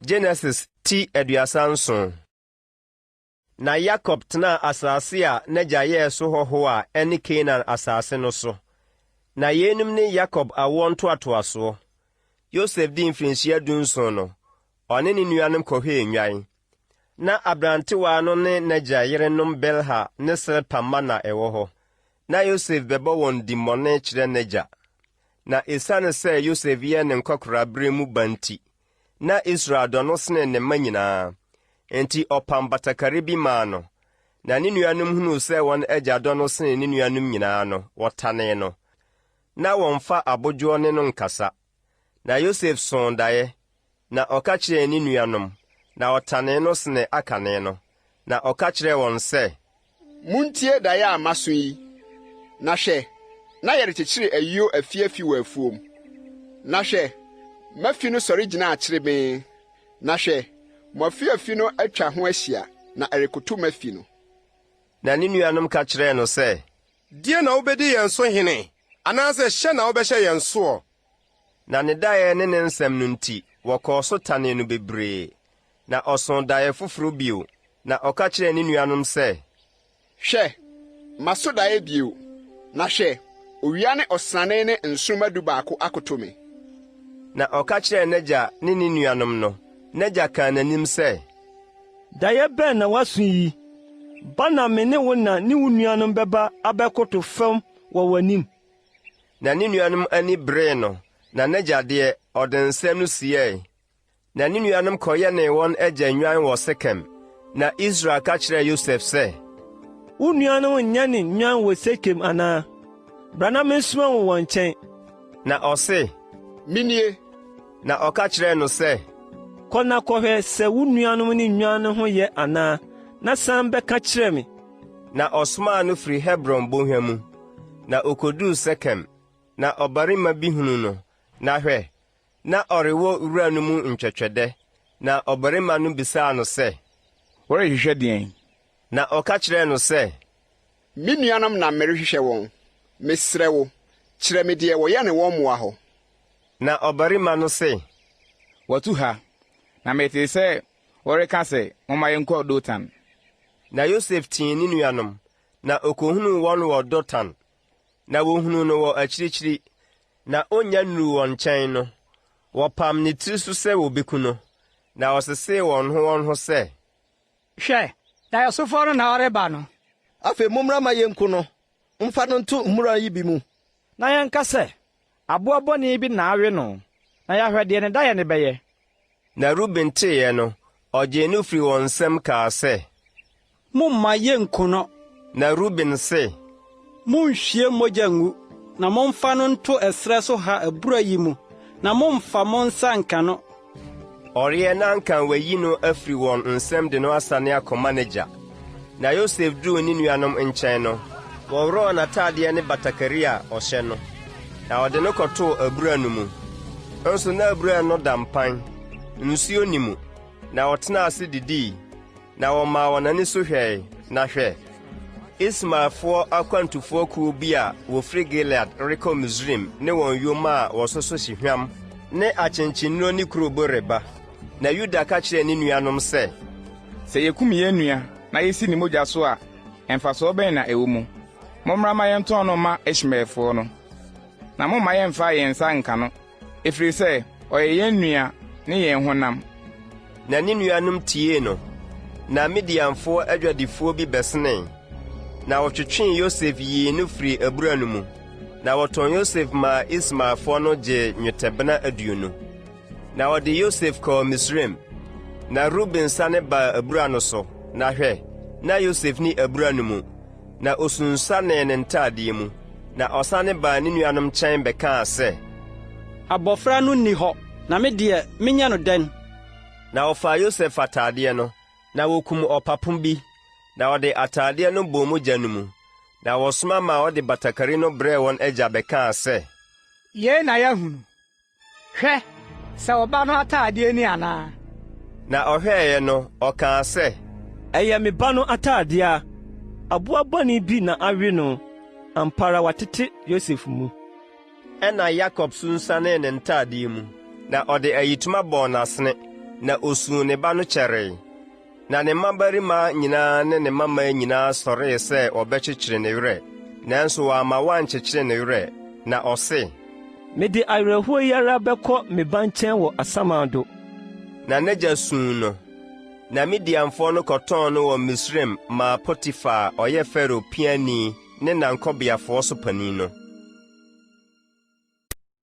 Genesis ti eduasanson. Na Jacob tena asase a n'agya yɛɛ so hɔho a ɛne Canaan asase no so. Na yenum ne Jacob awo ntoatoasoɔ. Yosef di mfirinhyia 17 no, ɔne ne nuanom kɔhwɛɛ nnwan. Na abrantewa no ne n'agya yerenom Belha ne Silpa mma na ɛwɔ hɔ. Na Yosef bɛbɔ wɔn di mmɔne kyerɛ n'agya. Na esiane sɛ Yosef yɛ ne nkɔkorabere mu banti, na Israel dɔ no sene ne mma nyinaa. Enti ɔpam batakari bi maa no. Na ne nuanom hunu sɛ wɔn agya dɔ no sene ne nuanom nyinaa no, wɔtanee no. Na wɔmfa abodwoɔ ne no nkasa. Na Yosef sɔn daeɛ, na ɔka kyerɛɛ ne nuanom, na ɔtanee no sene akane no. Na ɔka kyerɛɛ wɔn sɛ, Muntie daeɛ a maso yi, na hwɛ, na yɛrekyekyere ayuo afiafi wɔ afuom. Na hwɛ, mafi no sɔre gyina akyerebe, na hwɛ, mo afiafi no atwa ho ahyia, na ɛrekoto mafi no. Na ne nuanom ka kyerɛɛ no sɛ, Die na wobɛdi yɛn so hene, anaasɛ hyɛ na wobɛhyɛ yɛn soɔ? Na ne daeɛ ne ne nsɛm no nti, wɔkɔɔ so tanee no bebree. Na ɔsɔn daeɛ foforo bio, na ɔka kyerɛɛ ne nuanom sɛ, Hwɛ, maso daeɛ bio, na hwɛ, owia ne ɔsrane ne nsoromma 12 akoto me. Na ɔka kyerɛɛ n'agya ne ne nuanom no. N'agya kaa n'anim sɛ, daeɛ bɛn na waso yi? Ba na me ne wo na ne wo nuanom bɛba abɛkoto fam wɔ w'anim. Na ne nuanom ani beree no, na n'agya deɛ ɔde nsɛm no siee. Na ne nuanom kɔyɛnee wɔn agya nnwan wɔ Sekem. Na Israel ka kyerɛɛ Yosef sɛ, Wo nuanom nyɛ ne nnwan wɔ Sekem anaa? Bra na mensoma wo wɔn nkyɛn. Na ɔse, Minie. Na ɔka kyerɛɛ no sɛ, Kɔ na kɔhwɛ sɛ wo nuanom ne nnwan no ho yɛ anaa, na san bɛka kyerɛ me. Na ɔsomaa no firi Hebron bɔnhwa mu. Na okoduu Sekem. Na ɔbarima bi hunu no. Na hwɛ, na ɔrewɔ wura no mu ntwɛtwɛdɛ. Na ɔbarima no bisaa no sɛ, Wɔrehwehwɛ deɛn? Na ɔka kyerɛɛ no sɛ, Me nuanom na merehwehwɛ wɔn. Mesrɛ wo, kyerɛ me deɛ wɔyɛ ne wɔn mmoa hɔ. Na ɔbarima no se, Wɔtu ha, na metee sɛ wɔreka sɛ momma yɛnkɔ Dotan. Na Yosef tii ne nuanom, na okohunuu wɔn wɔ Dotan. Na wohunu no wɔ akyirikyiri, na onnya nnuru wɔn nkyɛn no. Wɔpam ne tiri so sɛ wobeku no, na wɔsesee wɔn ho sɛ, Hwɛ, daeɛsofo no na ɔreba no. Afei mommra ma yɛnku no, mfa no nto mmura yi bi mu. Na yɛnka sɛ, aboa bɔne bi na awe no, na yɛahwɛ deɛ ne daeɛ ne bɛyɛ. Na Ruben teeɛ no, ɔgyee no firi wɔn nsɛm kaa sɛ, Momma yɛnku no. Na Ruben se, Monhwie mogya ngu, na momfa no nto ɛsrɛ so ha abura yi mu, na momfa mo nsa nka no. ɔreɛ na anka wayi no afiri wɔn nsɛm de no asane akɔma n'agya. Na Yosef duruu ne nuanom nkyɛn no, wɔworɔɔ n'ataadeɛ ne batakari a ɔhyɛ no. Na ɔde no kɔtoo abura no mu. Nso na abura no da mpan, nsuo ni mu. Na ɔtenaa ase didii, na wɔmaa wɔn ani so hwɛe, na hwɛ. Ismaelfoɔ akwantufoɔ kuo bi a wofiri Gilead rekɔ Misraim ne wɔn yoma a wɔsoso hyehwam ne akyenkyennuro ne kurobo reba. Na Yuda ka kyerɛɛ ne nuanom sɛ, Sɛ yekum yɛn nua na yesi ne mogya so a, ɛmfasoɔ bɛn na ɛwɔ mu? Mommra ma yɛntɔn no ma Ismaelfoɔ no. Na momma yɛmfa yɛn nsa nka no, ɛfiri sɛ ɔyɛ yɛn nua ne yɛn honam. Na ne nuanom tiee no. Na Midianfoɔ adwadifoɔ bi bɛsenee. Na wɔtwetwee Yosef yii no firi abura no mu. Na wɔtɔn Yosef maa Ismaelfoɔ no gyee nnwetɛbena 20. Na wɔde Yosef kɔɔ Misraim. Na Ruben sane baa abura no so. Na hwɛ, na Yosef ni abura no mu. Na osunsanee ne ntaadeɛ mu. Na ɔsane baa ne nuanom nkyɛn bɛkaa sɛ, Abɔfra no nni hɔ, na me deɛ menyɛ no dɛn? Na ɔfaa Yosef ataadeɛ no, na wokum ɔpapom bi. Na ɔde ataadeɛ no bɔ mogya no mu. Na wɔsoma ma ɔde batakari no brɛɛ wɔn agya bɛkaa sɛ, Yei na yɛahunu. Hwɛ, sɛ ɔba no ataadeɛ ni anaa? Na ɔhwɛeɛ no, ɔkaa sɛ, Ɛyɛ me ba no ataadeɛ a, aboa bɔne bi na awe no, ampara watete Yosef mu. Ɛna Yakob sunsanee ne ntaadeɛ mu, na ɔde ayitoma bɔɔ n'asene. na osuu ne ba no kyɛree. Na ne mmabarima nyinaa ne ne mmammaa nyinaa sɔree sɛ ɔbɛkyekyere ne werɛ, nanso wamma wankyekyere ne werɛ, na ɔse, mede awerɛhoɔ yi ara bɛkɔ me ba nkyɛn wɔ asamado. Na n'agya suu no. Na Midianfoɔ no kɔtɔn no wɔ Misraim maa Potifar a ɔyɛ Farao piani ne nankɔbeafoɔ so panin no.